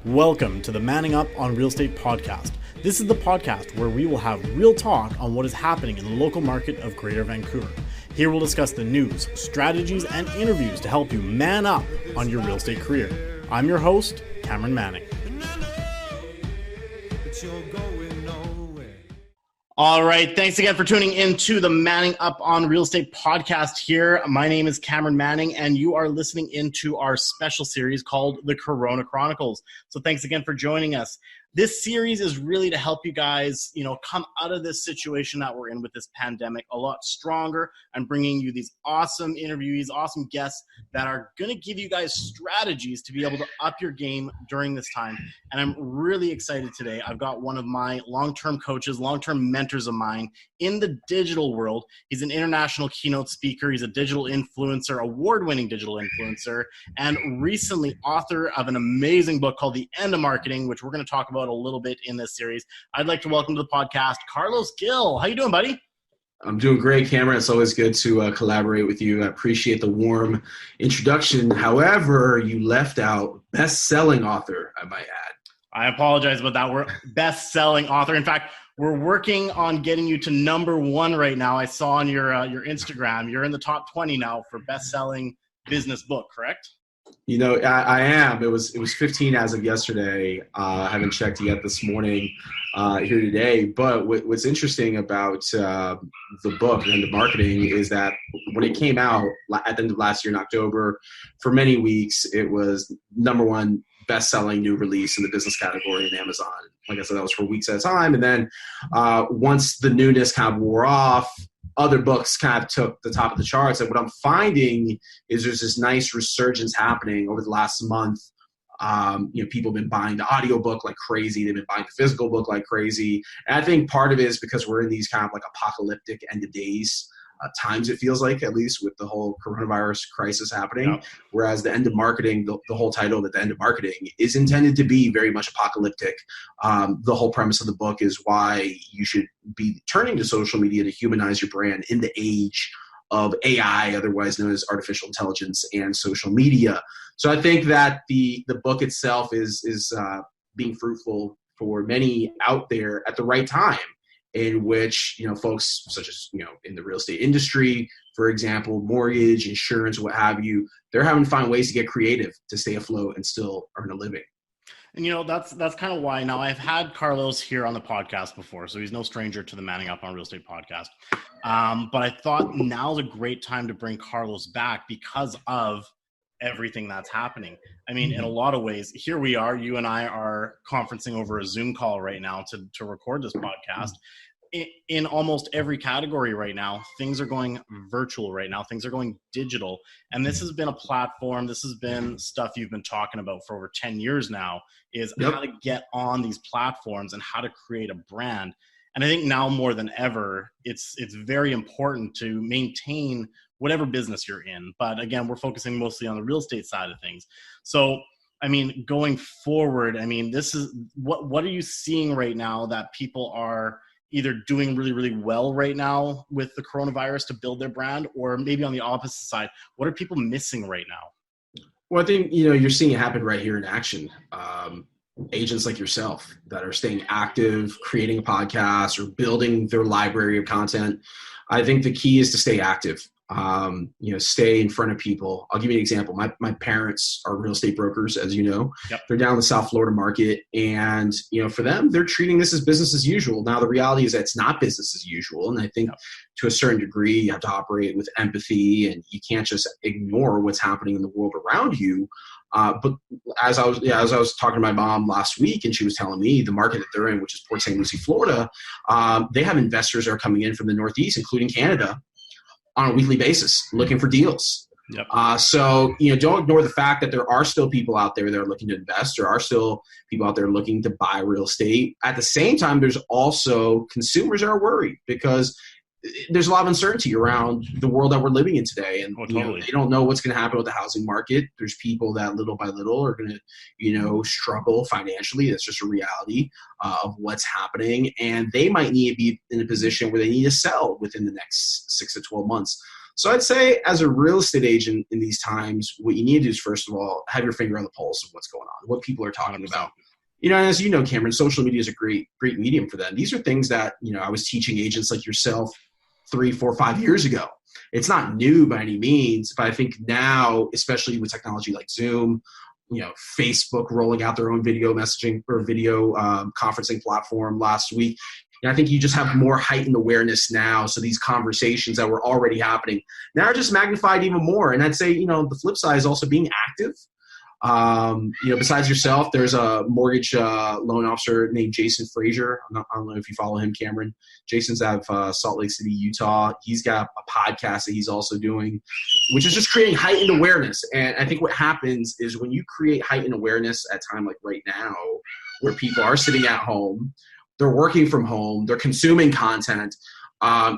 Welcome to the Manning Up on Real Estate podcast. This is the podcast where we will have real talk on what is happening in the local market of Greater Vancouver. Here we'll discuss the news, strategies, and interviews to help you man up on your real estate career. I'm your host, Cameron Manning. All right, thanks again for tuning into the Manning Up on Real Estate podcast here. My name is Cameron Manning, and you are listening into our special series called the Corona Chronicles. So thanks again for joining us. This series is really to help you guys, come out of this situation that we're in with this pandemic a lot stronger and bringing you these awesome interviewees, awesome guests that are going to give you guys strategies to be able to up your game during this time. And I'm really excited today. I've got one of my long-term coaches, long-term mentors of mine in the digital world. He's an international keynote speaker. He's a digital influencer, award-winning digital influencer, and recently author of an amazing book called The End of Marketing, which we're going to talk about a little bit in this series. I'd like to welcome to the podcast, Carlos Gil. How you doing, buddy? I'm doing great, Cameron. It's always good to collaborate with you. I appreciate the warm introduction. However, you left out best-selling author, I might add. I apologize about that. We're best-selling author. In fact, we're working on getting you to number one right now. I saw on your Instagram, you're in the top 20 now for best-selling business book, correct? I am. It was 15 as of yesterday. I haven't checked yet this morning here today. But what's interesting about the book, The End of Marketing, is that when it came out at the end of last year in October, for many weeks, it was number one best-selling new release in the business category in Amazon. Like I said, that was for weeks at a time. And then once the newness kind of wore off, other books kind of took the top of the charts. And what I'm finding is there's this nice resurgence happening over the last month. People have been buying the audiobook like crazy. They've been buying the physical book like crazy. And I think part of it is because we're in these kind of like apocalyptic end of days times, it feels like, at least with the whole coronavirus crisis happening. Yep. Whereas The End of Marketing, the whole title of The End of Marketing, is intended to be very much apocalyptic. The whole premise of the book is why you should be turning to social media to humanize your brand in the age of AI, otherwise known as artificial intelligence and social media. So I think that the book itself is being fruitful for many out there at the right time, in which, folks such as, in the real estate industry, for example, mortgage, insurance, what have you, they're having to find ways to get creative to stay afloat and still earn a living. And, that's kind of why now I've had Carlos here on the podcast before, so he's no stranger to the Manning Up on Real Estate podcast. But I thought now's a great time to bring Carlos back because of everything that's happening. I mean, in a lot of ways, here we are, you and I are conferencing over a Zoom call right now to record this podcast. In almost every category right now, things are going virtual right now. Things are going digital. And this has been a platform. This has been stuff you've been talking about for over 10 years now, is how to get on these platforms and how to create a brand. And I think now more than ever, it's very important to maintain whatever business you're in. But again, we're focusing mostly on the real estate side of things. So, I mean, going forward, I mean, this is what are you seeing right now that people are either doing really, really well right now with the coronavirus to build their brand, or maybe on the opposite side, what are people missing right now? Well, I think, you're seeing it happen right here in action. Agents like yourself that are staying active, creating a podcast or building their library of content. I think the key is to stay active. Stay in front of people. I'll give you an example. My parents are real estate brokers, as you know. Yep. They're down in the South Florida market, and for them, they're treating this as business as usual. Now, the reality is that it's not business as usual, and I think to a certain degree, you have to operate with empathy, and you can't just ignore what's happening in the world around you. But as I was talking to my mom last week, and she was telling me the market that they're in, which is Port St. Lucie, Florida, they have investors that are coming in from the Northeast, including Canada, on a weekly basis, looking for deals. Yep. So, don't ignore the fact that there are still people out there that are looking to invest. There are still people out there looking to buy real estate. At the same time, there's also consumers that are worried because there's a lot of uncertainty around the world that we're living in today. And they don't know what's going to happen with the housing market. There's people that little by little are going to, struggle financially. That's just a reality of what's happening. And they might need to be in a position where they need to sell within the next 6 to 12 months. So I'd say as a real estate agent in these times, what you need to do is, first of all, have your finger on the pulse of what's going on, what people are talking 100%. about. You know, as you know, Cameron, social media is a great medium for them. These are things that, you know, I was teaching agents like yourself 3, 4, 5 years ago. It's not new by any means, but I think now, especially with technology like Zoom, you know, Facebook rolling out their own video messaging or video conferencing platform last week, and I think you just have more heightened awareness now. So these conversations that were already happening now are just magnified even more. And I'd say, you know, the flip side is also being active. You know, besides yourself, there's a mortgage loan officer named Jason Frazier. I don't know if you follow him, Cameron. Jason's out of Salt Lake City, Utah. He's got a podcast that he's also doing, which is just creating heightened awareness. And I think what happens is when you create heightened awareness at a time like right now, where people are sitting at home, they're working from home, they're consuming content,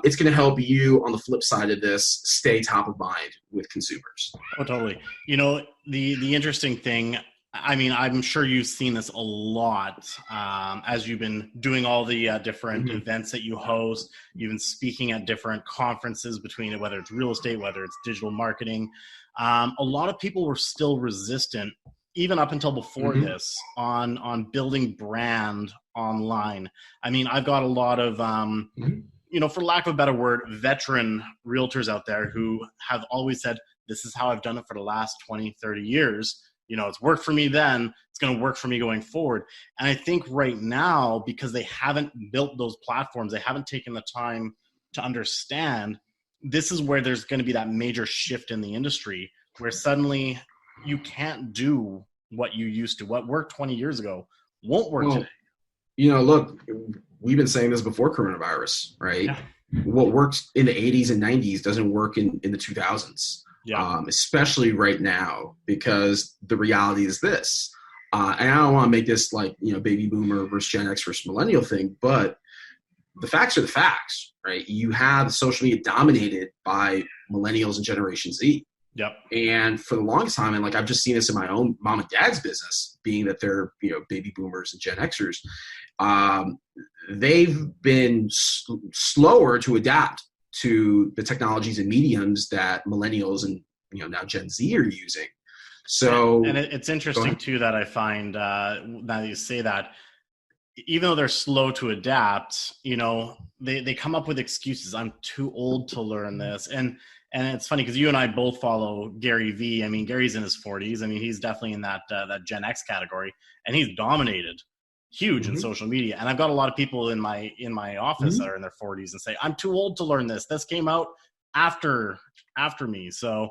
it's going to help you on the flip side of this stay top of mind with consumers. Oh, totally. You know, the interesting thing, I mean, I'm sure you've seen this a lot as you've been doing all the different events that you host. You've been speaking at different conferences between it, whether it's real estate, whether it's digital marketing. A lot of people were still resistant, even up until before this, on building brand online. I mean, I've got a lot of you know, for lack of a better word, veteran realtors out there who have always said, this is how I've done it for the last 20, 30 years. You know, it's worked for me then, it's going to work for me going forward. And I think right now, because they haven't built those platforms, they haven't taken the time to understand, this is where there's going to be that major shift in the industry where suddenly you can't do what you used to. What worked 20 years ago won't work today. You know, look, we've been saying this before coronavirus, right? Yeah. What worked in the 80s and 90s doesn't work in the 2000s, especially right now, because the reality is this. And I don't want to make this like, you know, baby boomer versus Gen X versus millennial thing, but the facts are the facts, right? You have social media dominated by millennials and Generation Z. Yep. And for the longest time, and like I've just seen this in my own mom and dad's business, being that they're, you know, baby boomers and Gen Xers, they've been slower to adapt to the technologies and mediums that millennials and, you know, now Gen Z are using. So, and it's interesting too that I find that you say that, even though they're slow to adapt, you know, they come up with excuses. I'm too old to learn this. And it's funny because you and I both follow Gary Vee. I mean, Gary's in his 40s. I mean, he's definitely in that Gen X category, and he's dominated huge in social media. And I've got a lot of people in my office that are in their 40s and say, I'm too old to learn this. This came out after me. So,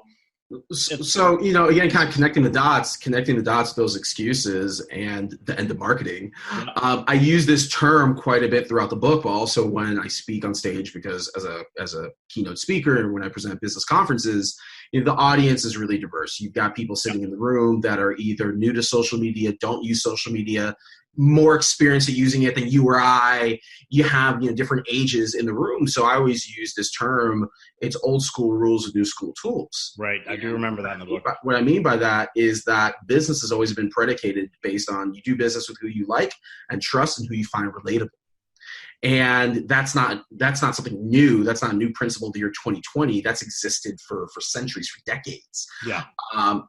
you know, again, kind of connecting the dots, those excuses and the marketing. Yeah. I use this term quite a bit throughout the book, but also when I speak on stage, because as a keynote speaker and when I present business conferences, you know, the audience is really diverse. You've got people sitting in the room that are either new to social media, don't use social media, more experience at using it than you or I. You have, you know, different ages in the room. So I always use this term, it's old school rules with new school tools. Right. I do remember that in the book. What I mean by that is that business has always been predicated based on you do business with who you like and trust and who you find relatable. And that's not something new. That's not a new principle of the year 2020. That's existed for centuries, for decades. Yeah.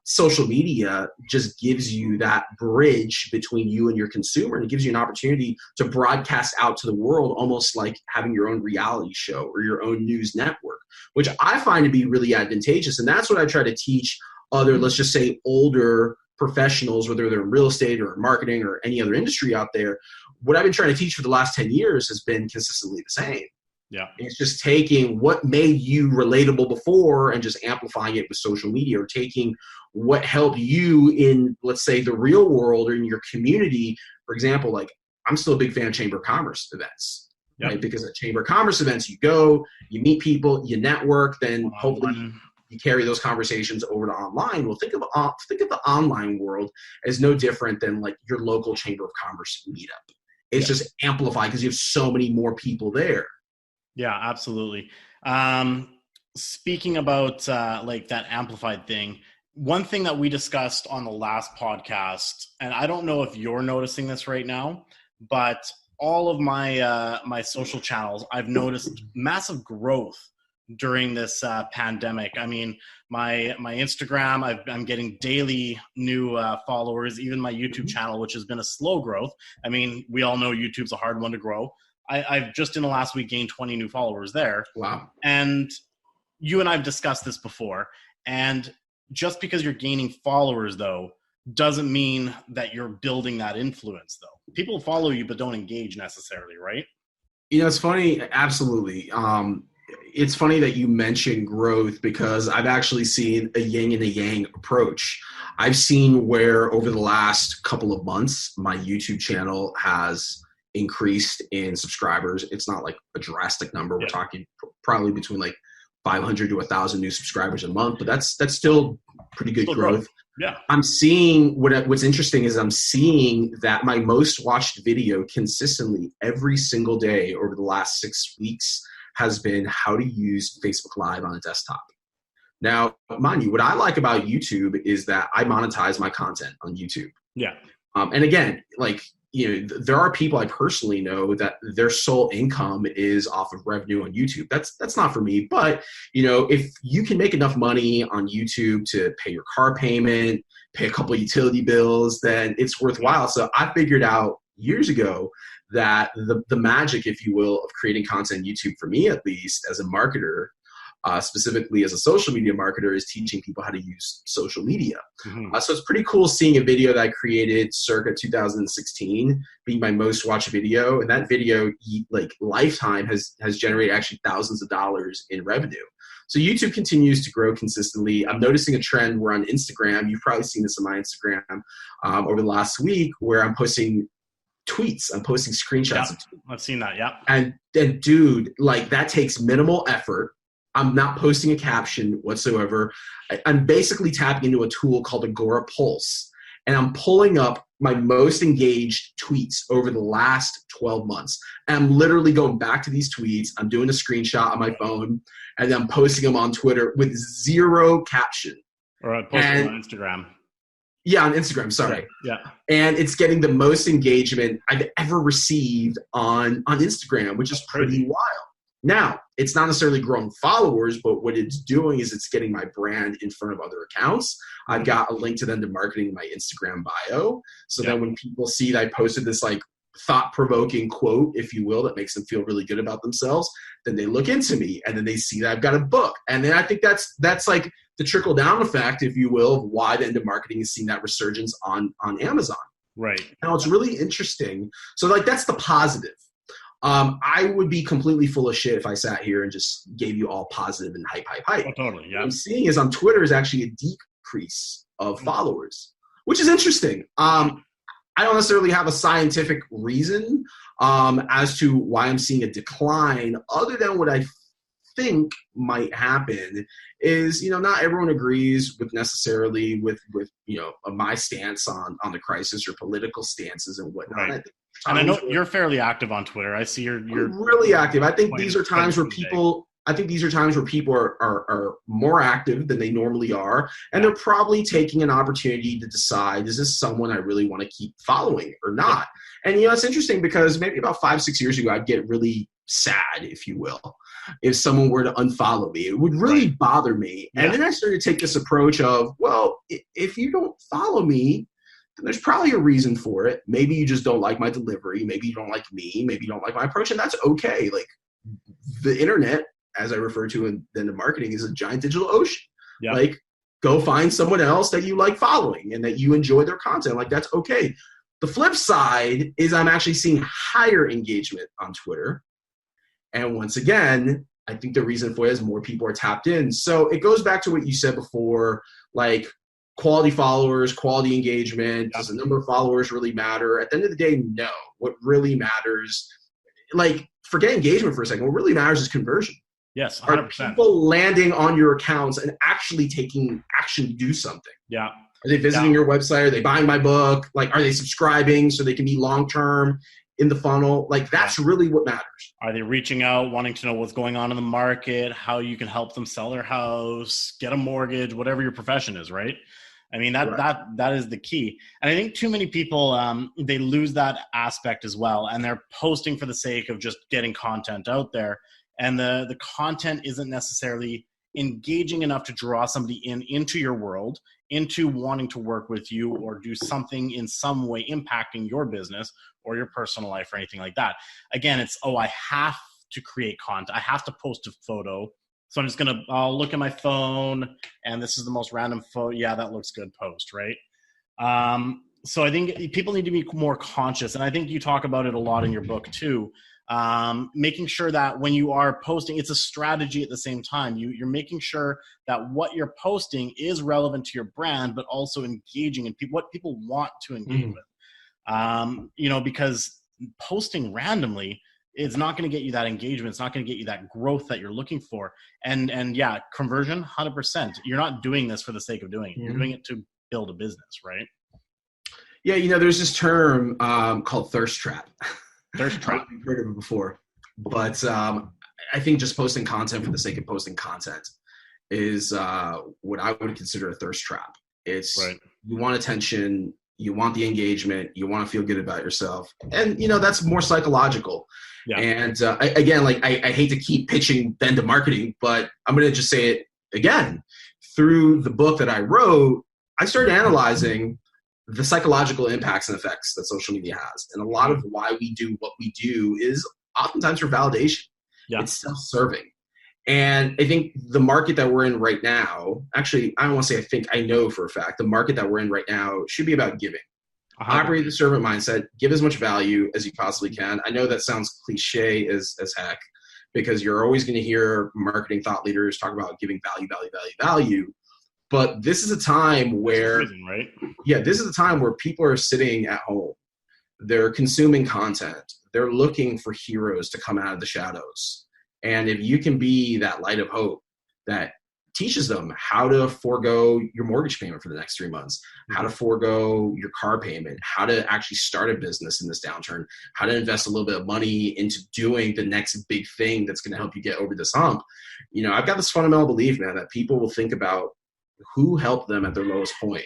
Social media just gives you that bridge between you and your consumer, and it gives you an opportunity to broadcast out to the world, almost like having your own reality show or your own news network, which I find to be really advantageous. And that's what I try to teach other, let's just say, older professionals, whether they're in real estate or marketing or any other industry out there. What I've been trying to teach for the last 10 years has been consistently the same. Yeah. It's just taking what made you relatable before and just amplifying it with social media, or taking what helped you in, let's say, the real world or in your community. For example, like I'm still a big fan of Chamber of Commerce events, right? Because at Chamber of Commerce events, you go, you meet people, you network, then hopefully you carry those conversations over to online. Well, think of the online world as no different than like your local Chamber of Commerce meetup. It's just amplified because you have so many more people there. Yeah, absolutely. Speaking about like that amplified thing, one thing that we discussed on the last podcast, and I don't know if you're noticing this right now, but all of my my social channels, I've noticed massive growth during this pandemic. I mean, my Instagram, I'm getting daily new followers, even my YouTube channel, which has been a slow growth. I mean, we all know YouTube's a hard one to grow. I've just in the last week gained 20 new followers there. Wow. And you and I have discussed this before. And just because you're gaining followers, though, doesn't mean that you're building that influence, though. People follow you but don't engage necessarily, right? You know, it's funny. Absolutely. It's funny that you mentioned growth, because I've actually seen a yin and a yang approach. I've seen where over the last couple of months, my YouTube channel has increased in subscribers. It's not like a drastic number. We're talking probably between like 500 to 1,000 new subscribers a month, but that's still pretty good growth. Yeah. I'm seeing what's interesting is I'm seeing that my most watched video consistently every single day over the last 6 weeks has been how to use Facebook Live on a desktop. Now, mind you, what I like about YouTube is that I monetize my content on YouTube. Yeah. And again, like, you know, there are people I personally know that their sole income is off of revenue on YouTube. That's not for me. But, you know, if you can make enough money on YouTube to pay your car payment, pay a couple of utility bills, then it's worthwhile. So I figured out years ago that the magic, if you will, of creating content on YouTube, for me at least, as a marketer, specifically as a social media marketer, is teaching people how to use social media. So it's pretty cool seeing a video that I created circa 2016 being my most watched video. And that video, like lifetime, has generated actually thousands of dollars in revenue. So YouTube continues to grow consistently. I'm noticing a trend where on Instagram, you've probably seen this on my Instagram over the last week, where I'm posting tweets. I'm posting screenshots of tweets. I've seen that, yeah. And dude, like that takes minimal effort. I'm not posting a caption whatsoever. I'm basically tapping into a tool called Agora Pulse, and I'm pulling up my most engaged tweets over the last 12 months. And I'm literally going back to these tweets. I'm doing a screenshot on my phone, and then I'm posting them on Twitter with zero caption. Or I posted on Instagram. Yeah, on Instagram, sorry. Yeah. And it's getting the most engagement I've ever received on Instagram, which is pretty wild. Now, it's not necessarily growing followers, but what it's doing is it's getting my brand in front of other accounts. I've got a link to them to marketing in my Instagram bio. So that when people see that I posted this like thought-provoking quote, if you will, that makes them feel really good about themselves, then they look into me, and then they see that I've got a book. And then I think that's like the trickle-down effect, if you will, of why the end of marketing is seeing that resurgence on Amazon. Right. Now, it's really interesting. So like that's the positive. I would be completely full of shit if I sat here and just gave you all positive and hype. Oh, totally, yeah. What I'm seeing is on Twitter is actually a decrease of followers, which is interesting. I don't necessarily have a scientific reason as to why I'm seeing a decline, other than what I think might happen is, you know, not everyone agrees with necessarily with you know, my stance on the crisis or political stances and whatnot. Right. And I know you're fairly active on Twitter. I see you're really active. I think these are times where people are more active than they normally are, and they're probably taking an opportunity to decide, is this someone I really want to keep following or not? And you know, it's interesting because maybe about 5-6 years ago, I'd get really sad, if you will, if someone were to unfollow me. It would really bother me. And then I started to take this approach of, well, if you don't follow me, then there's probably a reason for it. Maybe you just don't like my delivery. Maybe you don't like me. Maybe you don't like my approach. And that's okay. Like the internet, as I refer to in the marketing, is a giant digital ocean. Yeah. Like go find someone else that you like following and that you enjoy their content. Like that's okay. The flip side is I'm actually seeing higher engagement on Twitter. And once again, I think the reason for it is more people are tapped in. So it goes back to what you said before, like quality followers, quality engagement. Does the number of followers really matter? At the end of the day, no. What really matters, like forget engagement for a second. What really matters is conversion. Yes, 100%. Are people landing on your accounts and actually taking action to do something? Yeah. Are they visiting your website? Are they buying my book? Like, are they subscribing so they can be long-term in the funnel? Like, that's really what matters. Are they reaching out, wanting to know what's going on in the market, how you can help them sell their house, get a mortgage, whatever your profession is, right? I mean, that is the key. And I think too many people, they lose that aspect as well. And they're posting for the sake of just getting content out there. and the content isn't necessarily engaging enough to draw somebody into your world, into wanting to work with you or do something in some way impacting your business or your personal life or anything like that. Again, it's, I have to create content. I have to post a photo. So I'm just I'll look at my phone and this is the most random photo. Yeah, that looks good, post, right? So I think people need to be more conscious. And I think you talk about it a lot in your book too. Making sure that when you are posting, it's a strategy at the same time. You're making sure that what you're posting is relevant to your brand, but also engaging in what people want to engage with. Because posting randomly is not going to get you that engagement. It's not going to get you that growth that you're looking for. And yeah, conversion, 100%. You're not doing this for the sake of doing it. You're doing it to build a business, right? Yeah, there's this term called thirst trap. Thirst trap. I've heard of it before, but I think just posting content for the sake of posting content is what I would consider a thirst trap. It's right. You want attention, you want the engagement, you want to feel good about yourself, and that's more psychological. Yeah. And again, like I hate to keep pitching Ben to marketing, but I'm going to just say it again. Through the book that I wrote, I started analyzing the psychological impacts and effects that social media has. And a lot of why we do what we do is oftentimes for validation. Yeah. It's self-serving. And I think the market that we're in right now, actually, I don't want to say I think, I know for a fact, the market that we're in right now should be about giving. Operate the servant mindset, give as much value as you possibly can. I know that sounds cliche as heck, because you're always going to hear marketing thought leaders talk about giving value. But this is a time where, right? Yeah, this is a time where people are sitting at home. They're consuming content. They're looking for heroes to come out of the shadows. And if you can be that light of hope that teaches them how to forego your mortgage payment for the next 3 months, how to forego your car payment, how to actually start a business in this downturn, how to invest a little bit of money into doing the next big thing that's going to help you get over this hump. I've got this fundamental belief, man, that people will think about who helped them at their lowest point,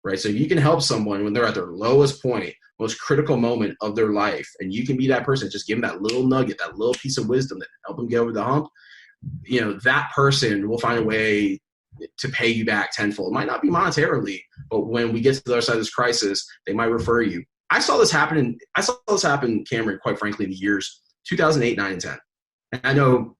right? So you can help someone when they're at their lowest point, most critical moment of their life, and you can be that person, just give them that little nugget, that little piece of wisdom that help them get over the hump. That person will find a way to pay you back tenfold. It might not be monetarily, but when we get to the other side of this crisis, they might refer you. I saw this happen, Cameron, quite frankly, in the years 2008, 9, and 10. And I know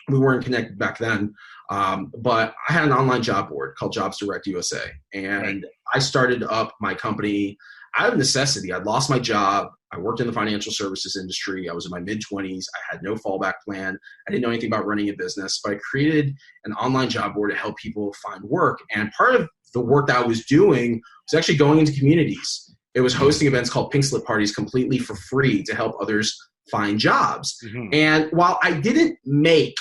we weren't connected back then, but I had an online job board called Jobs Direct USA. And I started up my company out of necessity. I'd lost my job. I worked in the financial services industry. I was in my mid-20s. I had no fallback plan. I didn't know anything about running a business, but I created an online job board to help people find work. And part of the work that I was doing was actually going into communities. It was hosting events called pink slip parties completely for free to help others find jobs. And while I didn't make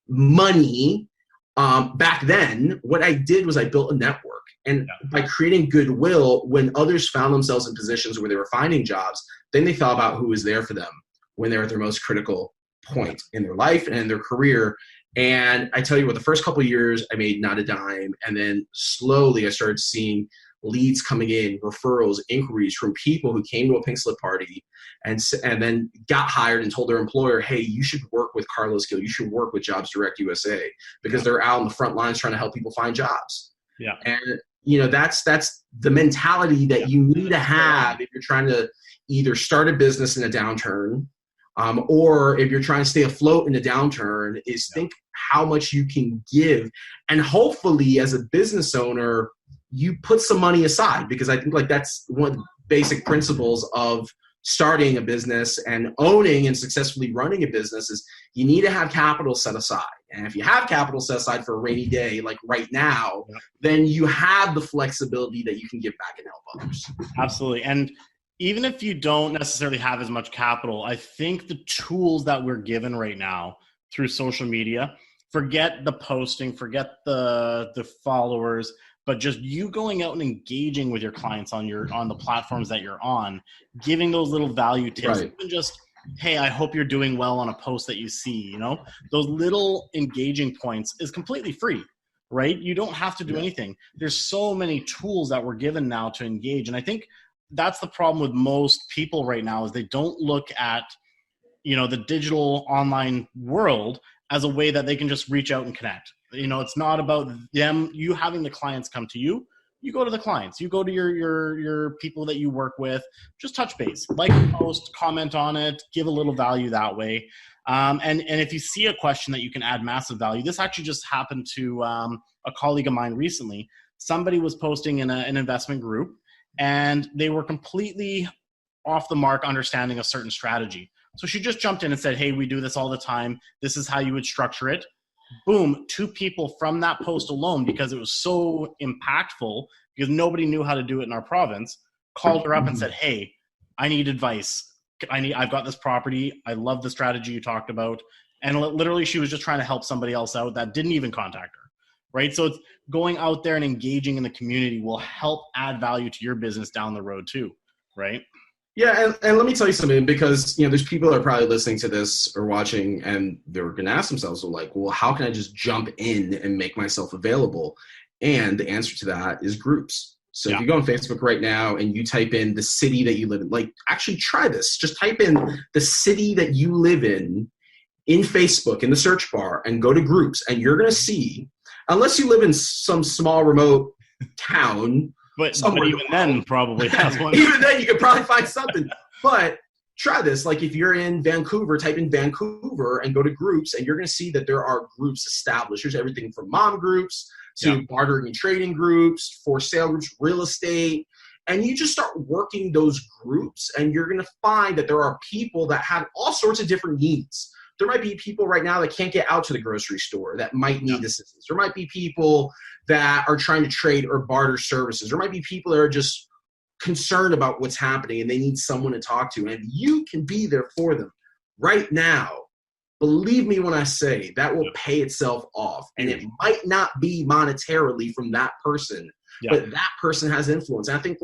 money back then, what I did was I built a network. And by creating goodwill, when others found themselves in positions where they were finding jobs, then they thought about who was there for them when they were at their most critical point in their life and in their career. And I tell you what, the first couple of years, I made not a dime. And then slowly I started seeing leads coming in, referrals, inquiries from people who came to a pink slip party and then got hired and told their employer, hey, you should work with Carlos Gill. You should work with Jobs Direct USA, because they're out on the front lines trying to help people find jobs. Yeah. And that's the mentality that you need to have if you're trying to either start a business in a downturn, or if you're trying to stay afloat in a downturn, is think how much you can give. And hopefully as a business owner, you put some money aside, because I think that's one of the basic principles of starting a business and owning and successfully running a business is you need to have capital set aside. And if you have capital set aside for a rainy day, like right now, then you have the flexibility that you can give back and help others. Absolutely. And even if you don't necessarily have as much capital, I think the tools that we're given right now through social media, forget the posting, forget the followers, but just you going out and engaging with your clients on the platforms that you're on, giving those little value tips, even just, hey, I hope you're doing well on a post that you see, those little engaging points is completely free, right? You don't have to do anything. There's so many tools that we're given now to engage. And I think that's the problem with most people right now is they don't look at the digital online world as a way that they can just reach out and connect. It's not about you having the clients come to you. You go to the clients, you go to your people that you work with, just touch base, like a post, comment on it, give a little value that way. And if you see a question that you can add massive value, this actually just happened to a colleague of mine recently. Somebody was posting in an investment group, and they were completely off the mark understanding a certain strategy. So she just jumped in and said, hey, we do this all the time. This is how you would structure it. Boom, 2 people from that post alone, because it was so impactful, because nobody knew how to do it in our province, called her up and said, hey, I need advice. I've got this property. I love the strategy you talked about. And literally she was just trying to help somebody else out that didn't even contact her, right? So it's going out there and engaging in the community will help add value to your business down the road too, right? Yeah, and let me tell you something, because there's people that are probably listening to this or watching, and they're going to ask themselves, well, how can I just jump in and make myself available? And the answer to that is groups. So if you go on Facebook right now and you type in the city that you live in, actually try this. Just type in the city that you live in Facebook in the search bar and go to groups, and you're going to see, unless you live in some small remote town. But even then probably has one. Even then you could probably find something. But try this. Like if you're in Vancouver, type in Vancouver and go to groups, and you're going to see that there are groups established. There's everything from mom groups to bartering and trading groups, for sale groups, real estate. And you just start working those groups, and you're going to find that there are people that have all sorts of different needs. There might be people right now that can't get out to the grocery store that might need assistance. There might be people that are trying to trade or barter services. There might be people that are just concerned about what's happening and they need someone to talk to. And you can be there for them right now. Believe me when I say that will pay itself off. And it might not be monetarily from that person, but that person has influence. And I think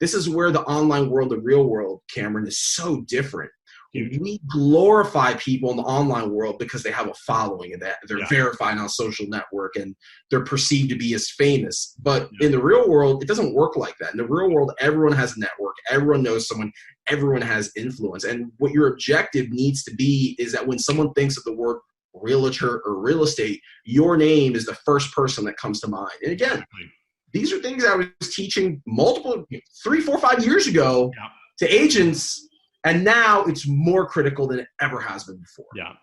this is where the online world, the real world, Cameron, is so different. We glorify people in the online world because they have a following and that they're verified on a social network and they're perceived to be as famous. But in the real world, it doesn't work like that. In the real world, everyone has a network. Everyone knows someone. Everyone has influence. And what your objective needs to be is that when someone thinks of the word realtor or real estate, your name is the first person that comes to mind. And again, these are things I was teaching 3, 4, 5 years ago to agents. And now it's more critical than it ever has been before. Yeah.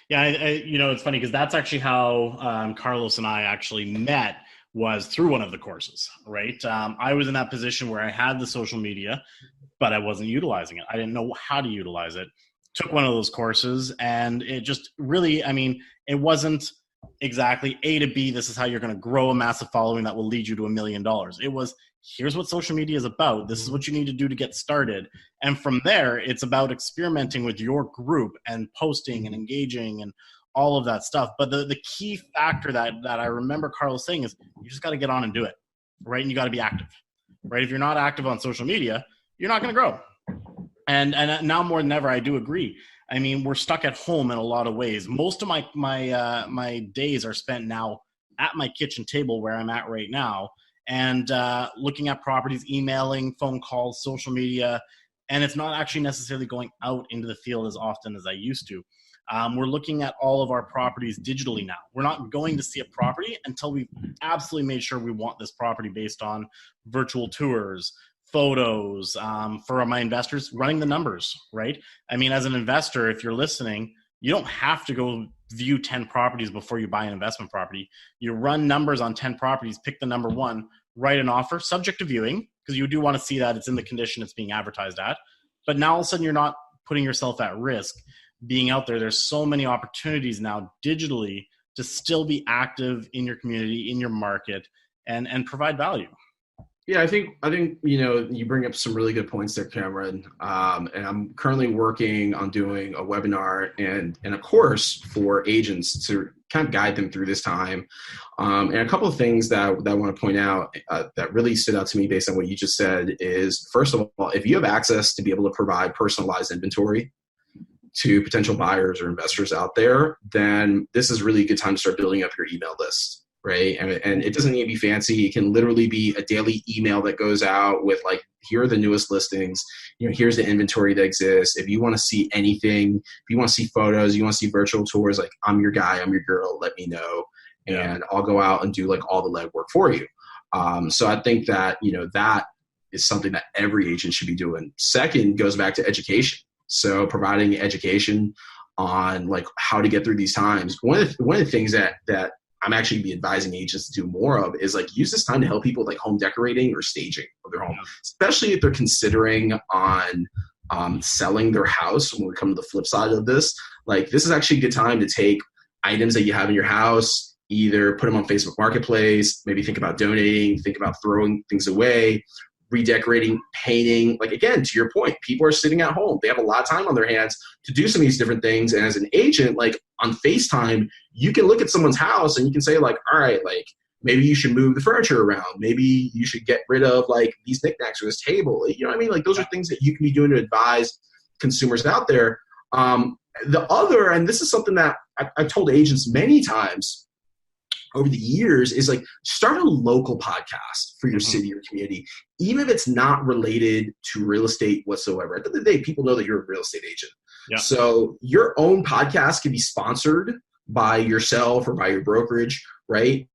It's funny because that's actually how Carlos and I actually met, was through one of the courses, right? I was in that position where I had the social media, but I wasn't utilizing it. I didn't know how to utilize it. Took one of those courses, and it just really, it wasn't exactly A to B, this is how you're going to grow a massive following that will lead you to $1 million. It was, here's what social media is about. This is what you need to do to get started. And from there, it's about experimenting with your group and posting and engaging and all of that stuff. But the key factor that I remember Carlos saying is you just got to get on and do it, right? And you got to be active, right? If you're not active on social media, you're not going to grow. And now more than ever, I do agree. We're stuck at home in a lot of ways. Most of my days are spent now at my kitchen table where I'm at right now, and looking at properties, emailing, phone calls, social media, and it's not actually necessarily going out into the field as often as I used to. We're looking at all of our properties digitally now. We're not going to see a property until we've absolutely made sure we want this property based on virtual tours, photos, for my investors, running the numbers, right? As an investor, if you're listening, you don't have to go view 10 properties before you buy an investment property. You run numbers on 10 properties, pick the number one, write an offer, subject to viewing, because you do want to see that it's in the condition it's being advertised at. But now all of a sudden you're not putting yourself at risk being out there. There's so many opportunities now digitally to still be active in your community, in your market, and provide value. Yeah, I think you bring up some really good points there, Cameron. And I'm currently working on doing a webinar and a course for agents to kind of guide them through this time. And a couple of things that I want to point out that really stood out to me based on what you just said is, first of all, if you have access to be able to provide personalized inventory to potential buyers or investors out there, then this is really a good time to start building up your email list. right? And it doesn't need to be fancy. It can literally be a daily email that goes out with like, here are the newest listings. Here's the inventory that exists. If you want to see anything, if you want to see photos, you want to see virtual tours, like I'm your guy, I'm your girl, let me know. And I'll go out and do like all the legwork for you. So I think that, that is something that every agent should be doing. Second goes back to education. So providing education on like how to get through these times. One of the things that I'm actually be advising agents to do more of is like use this time to help people with like home decorating or staging of their home, especially if they're considering on selling their house. When we come to the flip side of this, like this is actually a good time to take items that you have in your house, either put them on Facebook Marketplace, maybe think about donating, think about throwing things away, redecorating, painting. Like, again, to your point, people are sitting at home. They have a lot of time on their hands to do some of these different things. And as an agent, like on FaceTime, you can look at someone's house and you can say like, all right, like maybe you should move the furniture around. Maybe you should get rid of like these knickknacks or this table. You know what I mean? Like those are things that you can be doing to advise consumers out there. The other, and this is something that I've told agents many times over the years, is like start a local podcast for your city or community, even if it's not related to real estate whatsoever. At the end of the day, people know that you're a real estate agent. Yeah. So your own podcast can be sponsored by yourself or by your brokerage, right?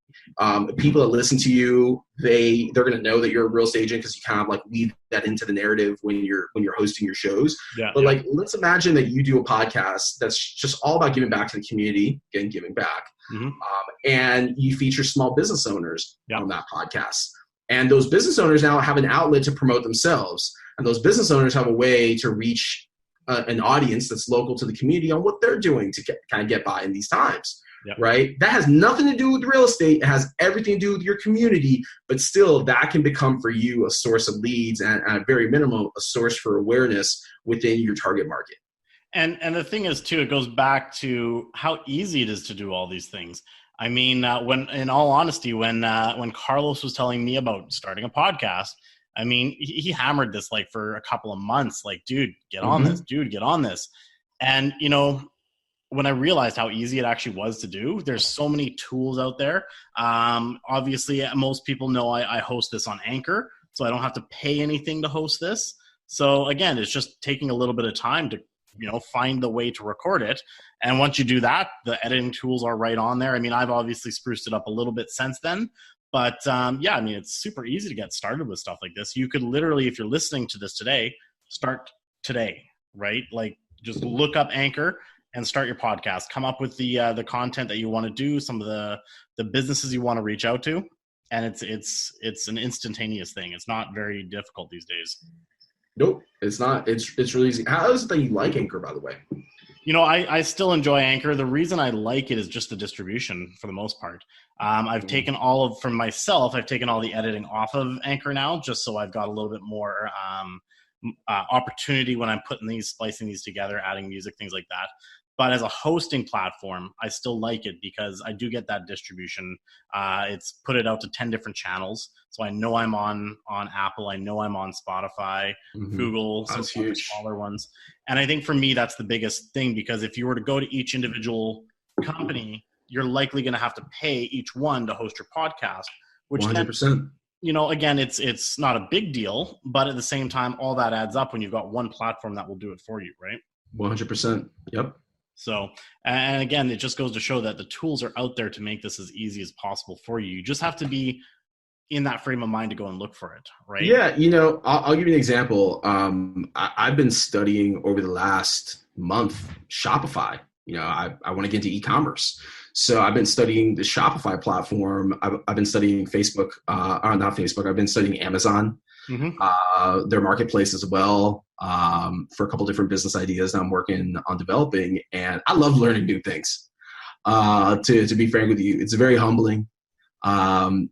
People that listen to you, they're going to know that you're a real estate agent because you kind of like weave that into the narrative when you're hosting your shows. But like, let's imagine that you do a podcast that's just all about giving back to the community, again, giving back. And you feature small business owners on that podcast. And those business owners now have an outlet to promote themselves. And those business owners have a way to reach an audience that's local to the community on what they're doing to get by in these times. Right? That has nothing to do with real estate. It has everything to do with your community, but still that can become for you a source of leads and at very minimum, a source for awareness within your target market. And the thing is too, it goes back to how easy it is to do all these things. I mean, when, in all honesty, when Carlos was telling me about starting a podcast, I mean, he hammered this like for a couple of months, like, dude, get on this, dude, get on this. And, when I realized how easy it actually was to do, there's so many tools out there. Obviously, most people know I host this on Anchor, so I don't have to pay anything to host this. So again, it's just taking a little bit of time to, find the way to record it. And once you do that, the editing tools are right on there. I mean, I've obviously spruced it up a little bit since then. But I mean, it's super easy to get started with stuff like this. You could literally, if you're listening to this today, start today, right? Like just look up Anchor and start your podcast. Come up with the content that you want to do, some of the businesses you want to reach out to, and it's an instantaneous thing. It's not very difficult these days. Nope, it's not. It's really easy. How is it that you like Anchor, by the way? I still enjoy Anchor. The reason I like it is just the distribution for the most part. I've taken from myself, I've taken all the editing off of Anchor now, just so I've got a little bit more opportunity when I'm splicing these together, adding music, things like that. But as a hosting platform, I still like it because I do get that distribution. It's put it out to 10 different channels. So I know I'm on Apple. I know I'm on Spotify, Google, some other smaller ones. And I think for me, that's the biggest thing, because if you were to go to each individual company, you're likely going to have to pay each one to host your podcast, which 100%. Again, it's not a big deal, but at the same time, all that adds up when you've got one platform that will do it for you, right? 100%. Yep. So, and again, it just goes to show that the tools are out there to make this as easy as possible for you. You just have to be in that frame of mind to go and look for it, right? Yeah, I'll give you an example. I've been studying over the last month Shopify. I want to get into e-commerce. So I've been studying the Shopify platform. I've been studying Facebook, not Facebook. I've been studying Amazon, their marketplace as well, for a couple different business ideas that I'm working on developing. And I love learning new things. To be frank with you, it's very humbling.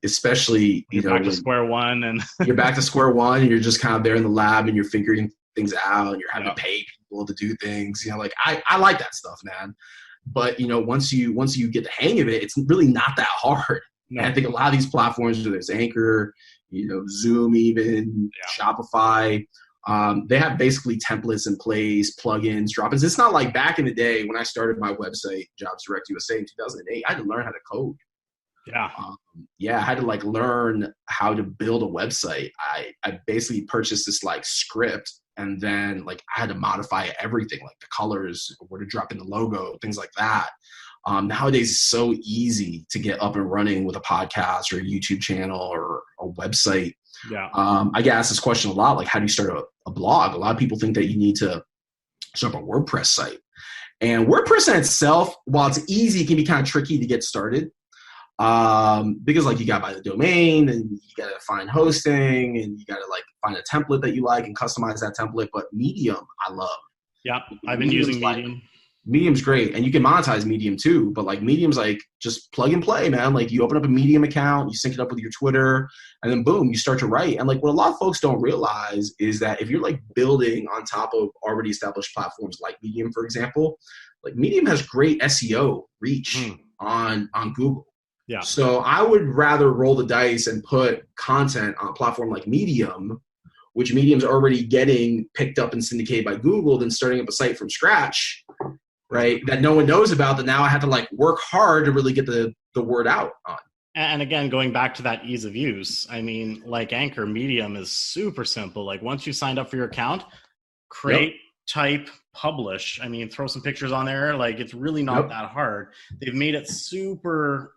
Especially, you're back to square one, and you're back to square one, and you're just kind of there in the lab and you're figuring things out and you're having to pay people to do things. I like that stuff, man. But once you get the hang of it, it's really not that hard. No. And I think a lot of these platforms, whether it's Anchor, Zoom, even Shopify, they have basically templates in place, plugins, drop-ins. It's not like back in the day when I started my website, Jobs Direct USA, in 2008. I had to learn how to code. Yeah. Yeah, I had to like learn how to build a website. I basically purchased this like script, and then like I had to modify everything, like the colors, where to drop in the logo, things like that. Nowadays, it's so easy to get up and running with a podcast or a YouTube channel or a website. Yeah. I get asked this question a lot, like how do you start a blog? A lot of people think that you need to start up a WordPress site. And WordPress in itself, while it's easy, it can be kind of tricky to get started. Because like you got to buy the domain, and you got to find hosting, and you got to like find a template that you like and customize that template. But Medium, I love. Yeah. I've been using Medium. Medium's great, and you can monetize Medium too, but like Medium's like just plug and play, man. Like you open up a Medium account, you sync it up with your Twitter, and then boom, you start to write. And like what a lot of folks don't realize is that if you're like building on top of already established platforms like Medium, for example, like Medium has great SEO reach on Google. Yeah. So I would rather roll the dice and put content on a platform like Medium, which Medium's already getting picked up and syndicated by Google, than starting up a site from scratch, right, that no one knows about, that now I have to like work hard to really get the word out on. And again, going back to that ease of use, I mean, like Anchor, Medium is super simple. Like once you signed up for your account, create, type, publish. I mean, throw some pictures on there. Like it's really not that hard. They've made it super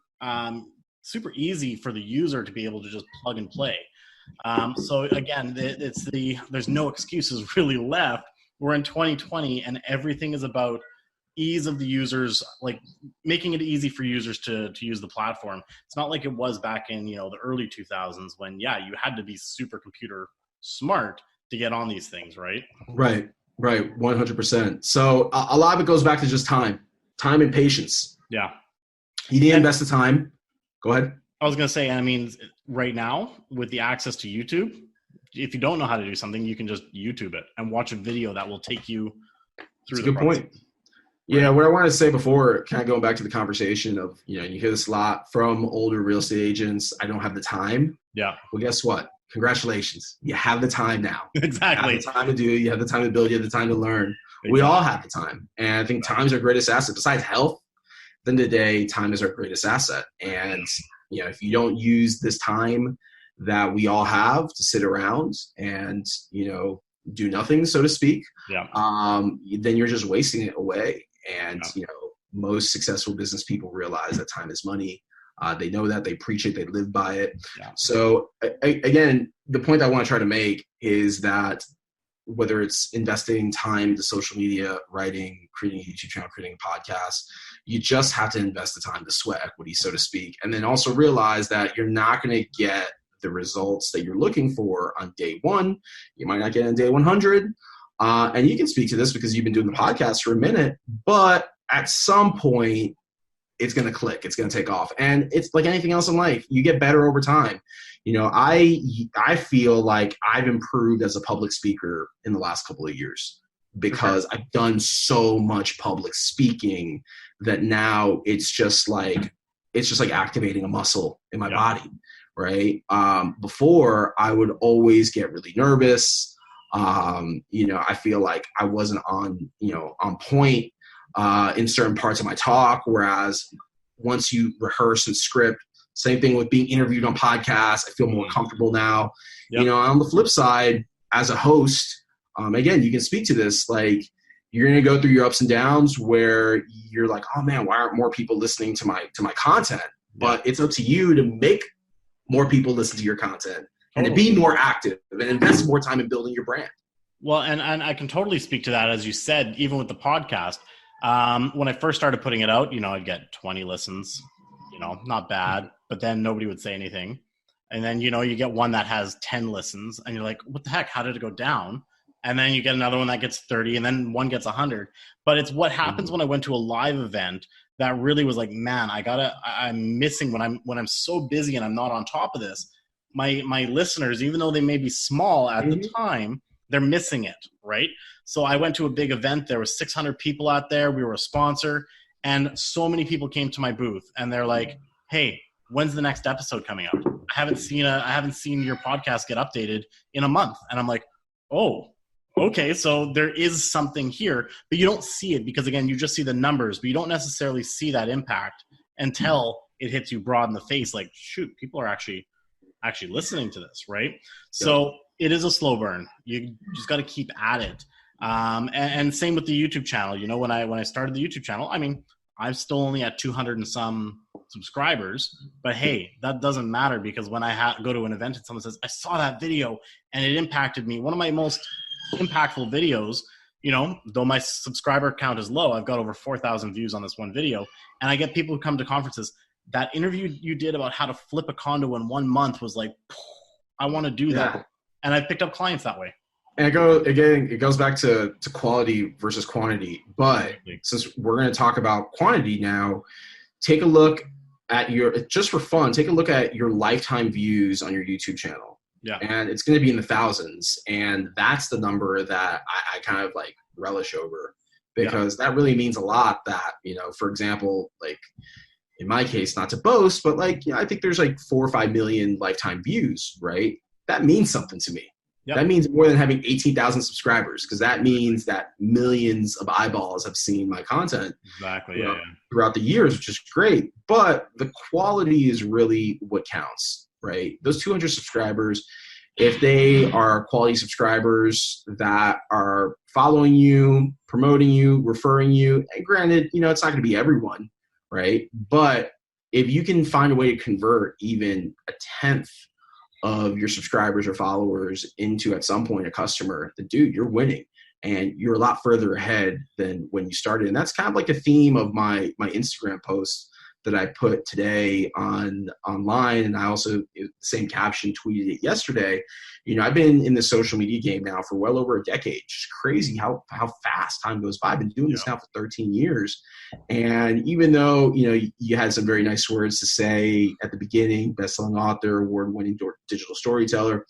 easy for the user to be able to just plug and play. So again, there's no excuses really left. We're in 2020 and everything is about ease of the users, like making it easy for users to use the platform. It's not like it was back in, the early 2000s when, you had to be super computer smart to get on these things, right? Right. 100%. So a lot of it goes back to just time and patience. Yeah. You need to invest the time. Go ahead. I was going to say, I mean, right now with the access to YouTube, if you don't know how to do something, you can just YouTube it and watch a video that will take you through the process. Good point. Yeah, what I wanted to say before, kind of going back to the conversation of, you hear this a lot from older real estate agents, I don't have the time. Yeah. Well, guess what? Congratulations. You have the time now. Exactly. You have the time to do it. You have the time to build. You have the time to learn. Exactly. We all have the time. And I think time is our greatest asset. Besides health, at the end of the day, time is our greatest asset. And, if you don't use this time that we all have to sit around and, do nothing, so to speak, then you're just wasting it away. And, most successful business people realize that time is money. They know that, they preach it, they live by it. Yeah. So again, the point I want to try to make is that whether it's investing time to social media, writing, creating a YouTube channel, creating a podcast, you just have to invest the time, to sweat equity, so to speak. And then also realize that you're not going to get the results that you're looking for on day one. You might not get on day 100. And you can speak to this because you've been doing the podcast for a minute, but at some point it's going to click. It's going to take off. And it's like anything else in life. You get better over time. I feel like I've improved as a public speaker in the last couple of years because I've done so much public speaking that now it's just like activating a muscle in my body. Right. Before I would always get really nervous. I feel like I wasn't on point in certain parts of my talk. Whereas once you rehearse and script, same thing with being interviewed on podcasts, I feel more comfortable now. Yep. On the flip side, as a host, again, you can speak to this, like you're going to go through your ups and downs where you're like, oh man, why aren't more people listening to my content? But it's up to you to make more people listen to your content and to be more active and invest more time in building your brand. Well, and I can totally speak to that. As you said, even with the podcast, when I first started putting it out, I'd get 20 listens, not bad, but then nobody would say anything. And then, you get one that has 10 listens and you're like, what the heck? How did it go down? And then you get another one that gets 30 and then one gets 100. But it's what happens when I went to a live event that really was like, man, I'm missing when I'm so busy and I'm not on top of this. My listeners, even though they may be small at the time, they're missing it, right? So I went to a big event. There was 600 people out there. We were a sponsor. And so many people came to my booth and they're like, hey, when's the next episode coming out? I haven't seen your podcast get updated in a month. And I'm like, oh, okay, so there is something here, but you don't see it because, again, you just see the numbers, but you don't necessarily see that impact until it hits you broad in the face. Like, shoot, people are actually listening to this, right? Yep. So it is a slow burn. You just got to keep at it. And same with the YouTube channel. You know, when I started the YouTube channel, I mean, I'm still only at 200 and some subscribers, but hey, that doesn't matter, because when I go to an event and someone says, I saw that video and it impacted me, one of my most impactful videos, you know, though my subscriber count is low, I've got over 4,000 views on this one video. And I get people who come to conferences. That interview you did about how to flip a condo in 1 month was like, I want to do that. And I picked up clients that way. And it goes back to quality versus quantity. But since we're going to talk about quantity now, take a look at just for fun, take a look at your lifetime views on your YouTube channel. Yeah. And it's going to be in the thousands. And that's the number that I kind of like relish over, because that really means a lot. That, you know, for example, like in my case, not to boast, but like, I think there's like 4 or 5 million lifetime views, right? That means something to me. Yep. That means more than having 18,000 subscribers, because that means that millions of eyeballs have seen my content throughout the years, which is great. But the quality is really what counts, right? Those 200 subscribers, if they are quality subscribers that are following you, promoting you, referring you, and granted, you know, it's not going to be everyone, right? But if you can find a way to convert even a tenth of your subscribers or followers into at some point a customer, then dude, you're winning, and you're a lot further ahead than when you started. And that's kind of like a theme of my Instagram post that I put today online. And I also, the same caption, tweeted it yesterday. You know, I've been in the social media game now for well over a decade. Just crazy how fast time goes by. I've been doing this now for 13 years. And even though, you know, you had some very nice words to say at the beginning, best-selling author, award-winning digital storyteller,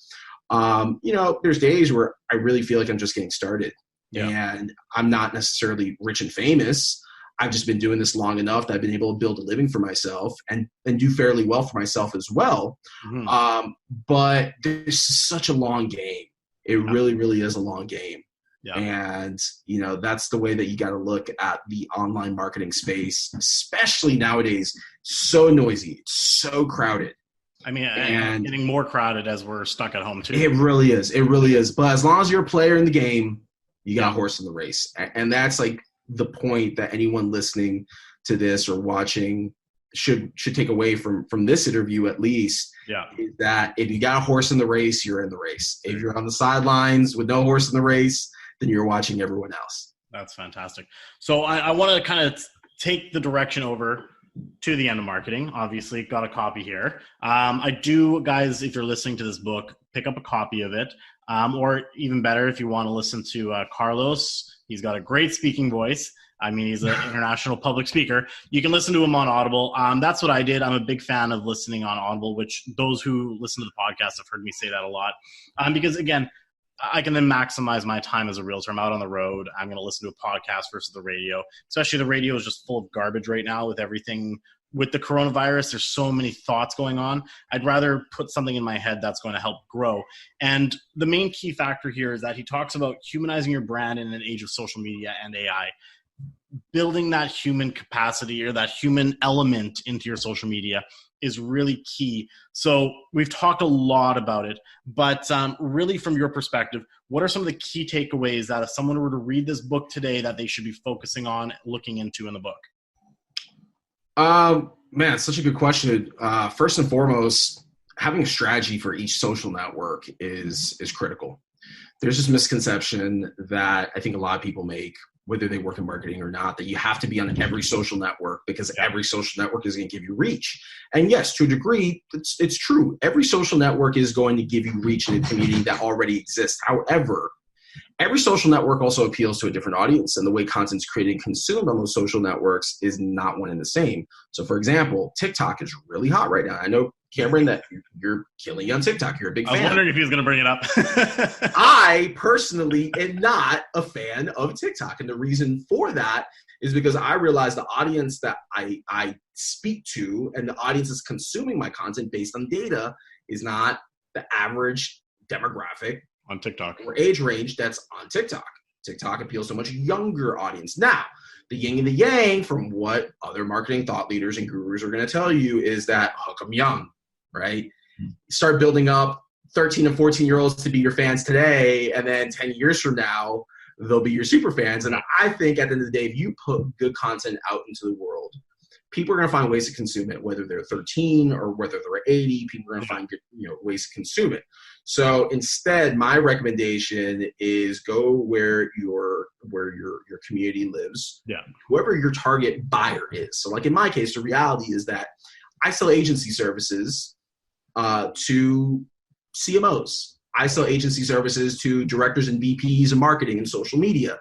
you know, there's days where I really feel like I'm just getting started. Yeah. And I'm not necessarily rich and famous. I've just been doing this long enough that I've been able to build a living for myself and do fairly well for myself as well. Mm-hmm. But this is such a long game. It really, really is a long game. Yeah. And, you know, that's the way that you got to look at the online marketing space, especially nowadays. So noisy, so crowded. I mean, and getting more crowded as we're stuck at home too. It really is. It really is. But as long as you're a player in the game, you got a horse in the race. And that's like the point that anyone listening to this or watching should take away from this interview, at least, is that if you got a horse in the race, you're in the race. If you're on the sidelines with no horse in the race, then you're watching everyone else. That's fantastic. So I want to kind of take the direction over to the end of marketing. Obviously, got a copy here. I do, guys, if you're listening to this book, pick up a copy of it. Or even better, if you want to listen to Carlos, he's got a great speaking voice. I mean, he's an international public speaker. You can listen to him on Audible. That's what I did. I'm a big fan of listening on Audible, which those who listen to the podcast have heard me say that a lot. Because, again, I can then maximize my time as a realtor. I'm out on the road. I'm going to listen to a podcast versus the radio. Especially the radio is just full of garbage right now with everything. With the coronavirus, there's so many thoughts going on. I'd rather put something in my head that's going to help grow. And the main key factor here is that he talks about humanizing your brand in an age of social media and AI. Building that human capacity or that human element into your social media is really key. So we've talked a lot about it, but really from your perspective, what are some of the key takeaways that if someone were to read this book today that they should be focusing on, looking into in the book? Man, such a good question. First and foremost, having a strategy for each social network is critical. There's this misconception that I think a lot of people make, whether they work in marketing or not, that you have to be on every social network because every social network is going to give you reach. And yes, to a degree, it's true. Every social network is going to give you reach in a community that already exists. However, every social network also appeals to a different audience, and the way content's created and consumed on those social networks is not one and the same. So, for example, TikTok is really hot right now. I know, Cameron, that you're killing on TikTok. You're a big fan. I was wondering if he was going to bring it up. I personally am not a fan of TikTok, and the reason for that is because I realize the audience that I speak to and the audience that's consuming my content based on data is not the average demographic on TikTok or age range that's on TikTok. TikTok appeals to a much younger audience. Now, the yin and the yang from what other marketing thought leaders and gurus are going to tell you is that hook 'em young, right? Start building up 13 and 14-year-olds to be your fans today, and then 10 years from now, they'll be your super fans. And I think at the end of the day, if you put good content out into the world, people are going to find ways to consume it, whether they're 13 or whether they're 80. People are going to find good, ways to consume it. So instead, my recommendation is go where your community lives. Yeah. Whoever your target buyer is. So like in my case, the reality is that I sell agency services to CMOs. I sell agency services to directors and VPs of marketing and social media.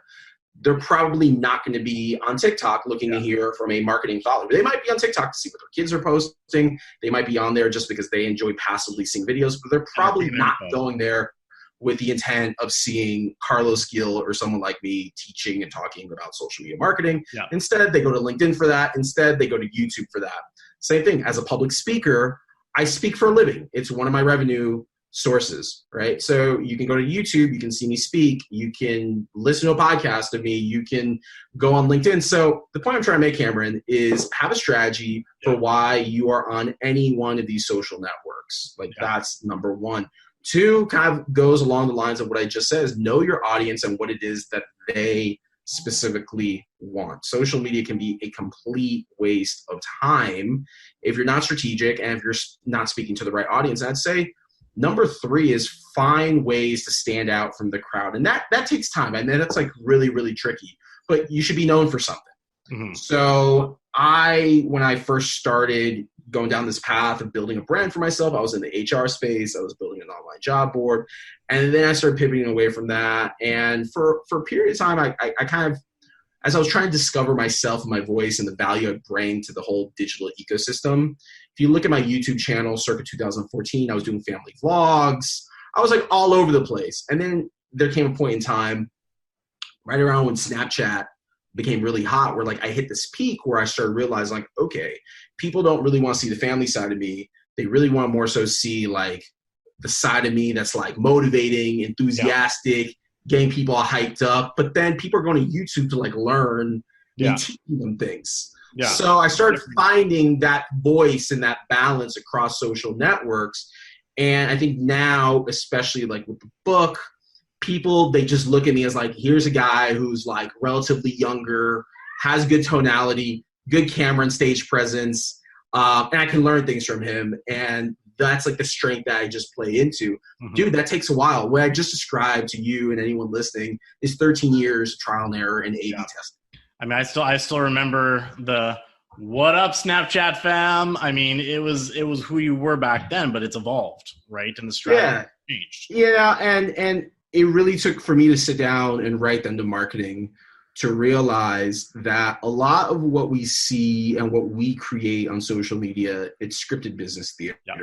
They're probably not going to be on TikTok looking to hear from a marketing thought leader. They might be on TikTok to see what their kids are posting. They might be on there just because they enjoy passively seeing videos, but they're probably not going there with the intent of seeing Carlos Gil or someone like me teaching and talking about social media marketing. Yeah. Instead, they go to LinkedIn for that. Instead, they go to YouTube for that. Same thing. As a public speaker, I speak for a living. It's one of my revenue sources, right? So you can go to YouTube, you can see me speak, you can listen to a podcast of me, you can go on LinkedIn. So the point I'm trying to make, Cameron, is have a strategy for why you are on any one of these social networks. Like that's number one. Two kind of goes along the lines of what I just said, is know your audience and what it is that they specifically want. Social media can be a complete waste of time if you're not strategic and if you're not speaking to the right audience. I'd say number three is find ways to stand out from the crowd. And that takes time. I mean, that's like really, really tricky, but you should be known for something. Mm-hmm. So when I first started going down this path of building a brand for myself, I was in the HR space. I was building an online job board. And then I started pivoting away from that. And for a period of time, I kind of, as I was trying to discover myself and my voice and the value I bring to the whole digital ecosystem, if you look at my YouTube channel circa 2014, I was doing family vlogs. I was like all over the place. And then there came a point in time right around when Snapchat became really hot where like I hit this peak where I started realizing like, okay, people don't really want to see the family side of me. They really want to more so see like the side of me that's like motivating, enthusiastic, getting people all hyped up. But then people are going to YouTube to like learn and teach them things. Yeah. So I started finding that voice and that balance across social networks. And I think now, especially like with the book, people, they just look at me as like, here's a guy who's like relatively younger, has good tonality, good camera and stage presence, and I can learn things from him. And that's like the strength that I just play into. Mm-hmm. Dude, that takes a while. What I just described to you and anyone listening is 13 years of trial and error and A/B testing. I mean, I still remember the "What up, Snapchat fam?" I mean, it was who you were back then, but it's evolved, right? And the strategy changed. Yeah, and it really took for me to sit down and write them to marketing to realize that a lot of what we see and what we create on social media, it's scripted business theater. Yep.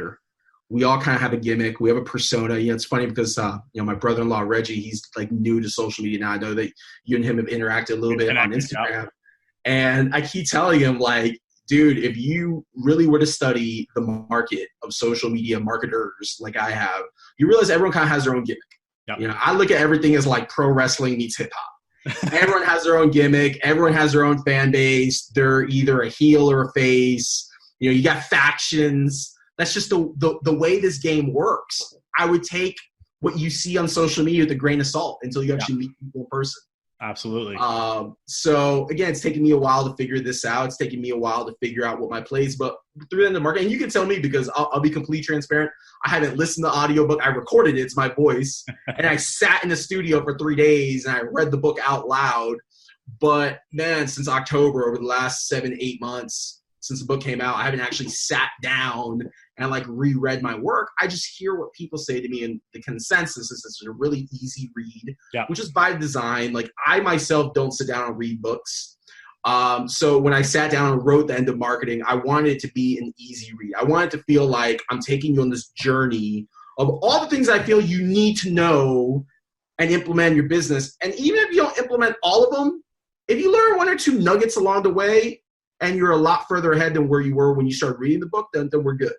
We all kind of have a gimmick. We have a persona. It's funny because, my brother-in-law, Reggie, he's like new to social media now. I know that you and him have interacted a little bit on Instagram. Yeah. And I keep telling him like, dude, if you really were to study the market of social media marketers like I have, you realize everyone kind of has their own gimmick. Yep. I look at everything as like pro wrestling meets hip hop. Everyone has their own gimmick. Everyone has their own fan base. They're either a heel or a face. You got factions. That's just the way this game works. I would take what you see on social media with a grain of salt until you actually meet people in person. Absolutely. So again, it's taken me a while to figure this out. It's taken me a while to figure out what my plays, but through the end of the market, and you can tell me because I'll be completely transparent. I haven't listened to the audiobook. I recorded it. It's my voice. And I sat in the studio for 3 days and I read the book out loud. But man, since October, over the last 7-8 months, since the book came out, I haven't actually sat down and like reread my work. I just hear what people say to me, and the consensus is it's a really easy read, which is by design. Like I myself don't sit down and read books. So when I sat down and wrote The End of Marketing, I wanted it to be an easy read. I wanted to feel like I'm taking you on this journey of all the things I feel you need to know and implement in your business. And even if you don't implement all of them, if you learn 1 or 2 nuggets along the way and you're a lot further ahead than where you were when you started reading the book, then we're good.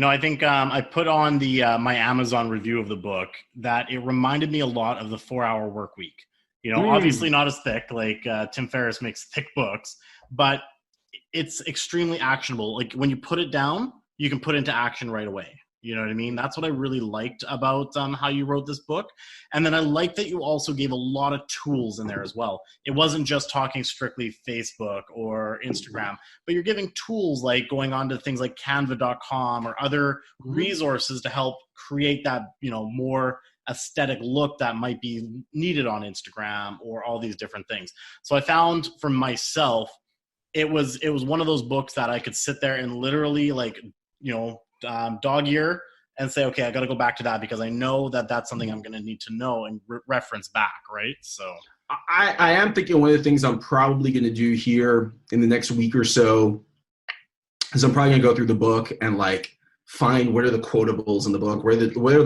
I think I put on the my Amazon review of the book that it reminded me a lot of the 4-Hour Work Week. Obviously not as thick, like Tim Ferriss makes thick books, but it's extremely actionable. Like when you put it down, you can put it into action right away. You know what I mean? That's what I really liked about how you wrote this book. And then I like that you also gave a lot of tools in there as well. It wasn't just talking strictly Facebook or Instagram, but you're giving tools like going on to things like canva.com or other resources to help create that, more aesthetic look that might be needed on Instagram or all these different things. So I found for myself, it was one of those books that I could sit there and literally dog ear and say, okay, I got to go back to that because I know that that's something I'm going to need to know and reference back, right? So I am thinking one of the things I'm probably going to do here in the next week or so is I'm probably going to go through the book and find what are the quotables in the book, where are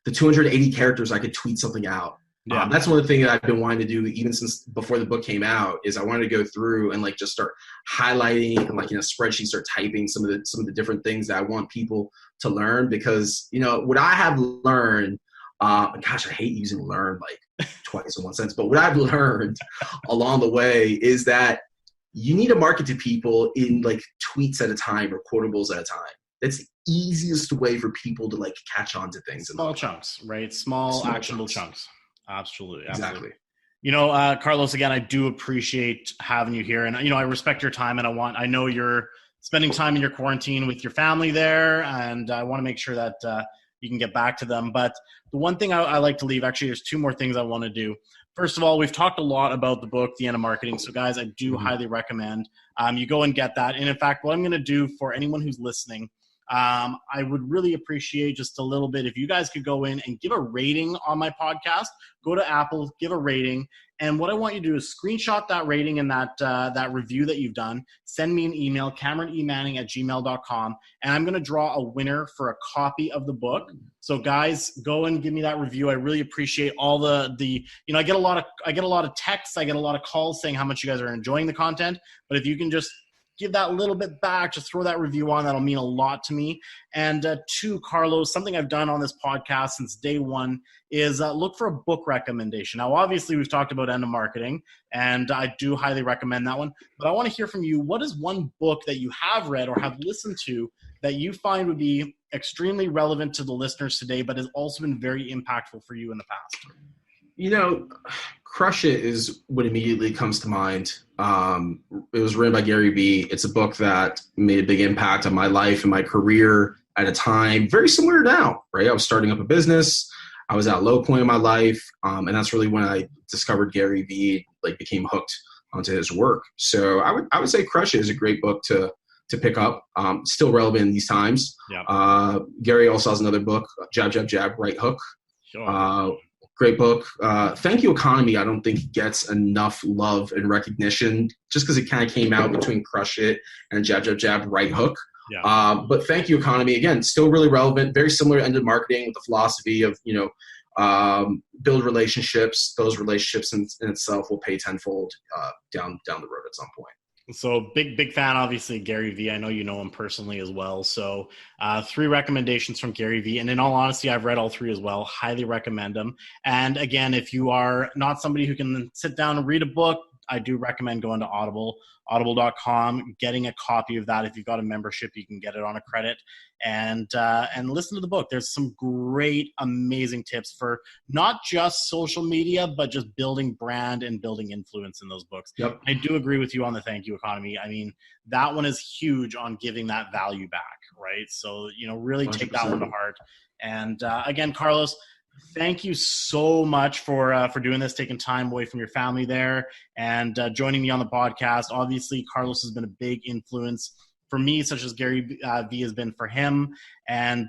the 280 characters I could tweet something out. Yeah. That's one of the things that I've been wanting to do even since before the book came out is I wanted to go through and just start highlighting and in a spreadsheet start typing some of the different things that I want people to learn because what I have learned gosh, I hate using learn twice in one sentence, but what I've learned along the way is that you need to market to people in tweets at a time or quotables at a time. That's the easiest way for people to catch on to things. Small chunks, right? Small actionable chunks. Absolutely. Exactly. Carlos, again, I do appreciate having you here, and I respect your time, and I know you're spending time in your quarantine with your family there, and I want to make sure that you can get back to them. But the one thing I like to leave, actually, there's two more things I want to do. First of all, we've talked a lot about the book, The End of Marketing. So guys, I do highly recommend you go and get that. And in fact, what I'm going to do for anyone who's listening, I would really appreciate just a little bit if you guys could go in and give a rating on my podcast. Go to Apple, give a rating. And what I want you to do is screenshot that rating and that review that you've done. Send me an email, CameronEManning@gmail.com, and I'm going to draw a winner for a copy of the book. So guys, go and give me that review. I really appreciate all the I get a lot of texts, I get a lot of calls saying how much you guys are enjoying the content. But if you can just give that little bit back, just throw that review on. That'll mean a lot to me. And two, Carlos, something I've done on this podcast since day one is look for a book recommendation. Now, obviously, we've talked about End of Marketing, and I do highly recommend that one. But I want to hear from you. What is one book that you have read or have listened to that you find would be extremely relevant to the listeners today, but has also been very impactful for you in the past? Crush It is what immediately comes to mind. It was written by Gary Vee. It's a book that made a big impact on my life and my career at a time very similar now, right? I was starting up a business. I was at a low point in my life. And that's really when I discovered Gary Vee, became hooked onto his work. So I would say Crush It is a great book to pick up. Still relevant in these times. Yeah. Gary also has another book, Jab, Jab, Jab, Right Hook. Sure. Great book. Thank You Economy, I don't think gets enough love and recognition just because it kind of came out between Crush It and Jab, Jab, Jab, Right Hook. Yeah. But Thank You Economy, again, still really relevant, very similar to End of Marketing with the philosophy of, build relationships. Those relationships in itself will pay tenfold down the road at some point. So big fan, obviously, Gary Vee. I know you know him personally as well. So 3 recommendations from Gary Vee. And in all honesty, I've read all 3 as well. Highly recommend them. And again, if you are not somebody who can sit down and read a book, I do recommend going to audible.com, getting a copy of that. If you've got a membership, you can get it on a credit and listen to the book. There's some great, amazing tips for not just social media, but just building brand and building influence in those books. Yep. I do agree with you on the Thank You Economy. I mean, that one is huge on giving that value back, right? So, really 100%. Take that one to heart. And again, Carlos, thank you so much for doing this, taking time away from your family there and joining me on the podcast. Obviously, Carlos has been a big influence for me, such as Gary Vee has been for him, and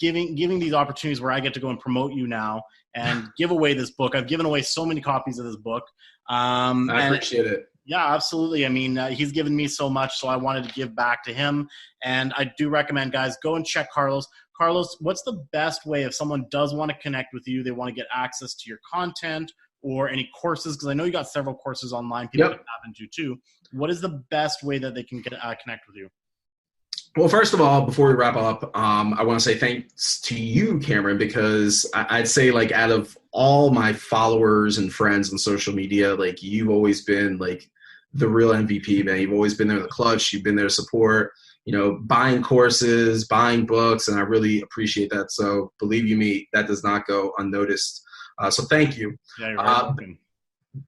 giving these opportunities where I get to go and promote you now and give away this book. I've given away so many copies of this book. I appreciate it. Yeah, absolutely. I mean, he's given me so much, so I wanted to give back to him. And I do recommend, guys, go and check Carlos. Carlos, what's the best way if someone does want to connect with you, they want to get access to your content or any courses? Because I know you got several courses online people can tap into too. What is the best way that they can get connect with you? Well, first of all, before we wrap up, I want to say thanks to you, Cameron, because I'd say like out of all my followers and friends on social media, like you've always been like the real MVP, man. You've always been there in the clutch. You've been there to support, buying courses, buying books, and I really appreciate that. So believe you me, that does not go unnoticed. So thank you. Yeah, you're very welcome.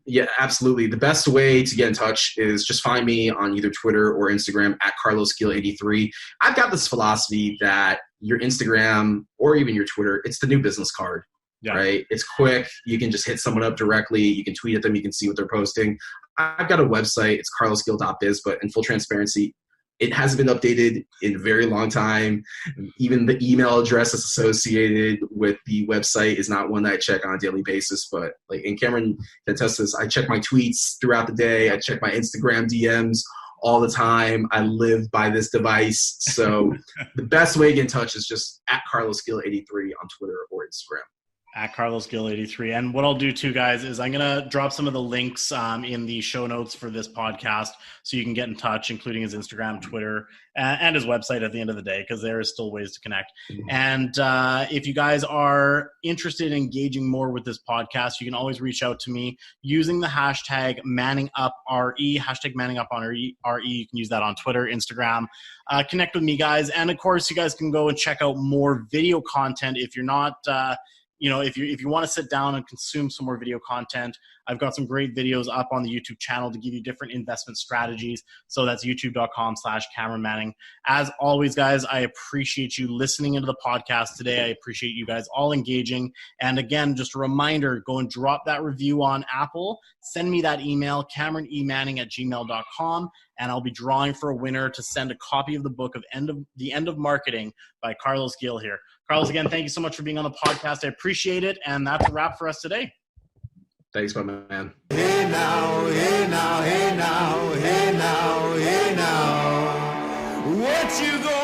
Yeah, absolutely. The best way to get in touch is just find me on either Twitter or Instagram at CarlosGill83. I've got this philosophy that your Instagram or even your Twitter, it's the new business card, right? It's quick. You can just hit someone up directly. You can tweet at them. You can see what they're posting. I've got a website. It's carlosgill.biz, but in full transparency, it hasn't been updated in a very long time. Even the email address that's associated with the website is not one that I check on a daily basis. But and Cameron can attest to this, I check my tweets throughout the day. I check my Instagram DMs all the time. I live by this device. So the best way to get in touch is just at CarlosGill83 on Twitter or Instagram. At CarlosGill83. And what I'll do too, guys, is I'm going to drop some of the links in the show notes for this podcast so you can get in touch, including his Instagram, Twitter, and his website at the end of the day, because there is still ways to connect. And if you guys are interested in engaging more with this podcast, you can always reach out to me using the hashtag ManningUpRE, hashtag ManningUpRE. You can use that on Twitter, Instagram. Connect with me, guys. And of course, you guys can go and check out more video content if you're not if you want to sit down and consume some more video content, I've got some great videos up on the YouTube channel to give you different investment strategies. So that's youtube.com/Cameron Manning. As always, guys, I appreciate you listening into the podcast today. I appreciate you guys all engaging. And again, just a reminder, go and drop that review on Apple. Send me that email, CameronEManning@gmail.com, and I'll be drawing for a winner to send a copy of the book of The End of Marketing by Carlos Gill here. Carlos, again, thank you so much for being on the podcast. I appreciate it. And that's a wrap for us today. Thanks, my man. Hey now, hey now, hey now, hey now, hey now. What you gonna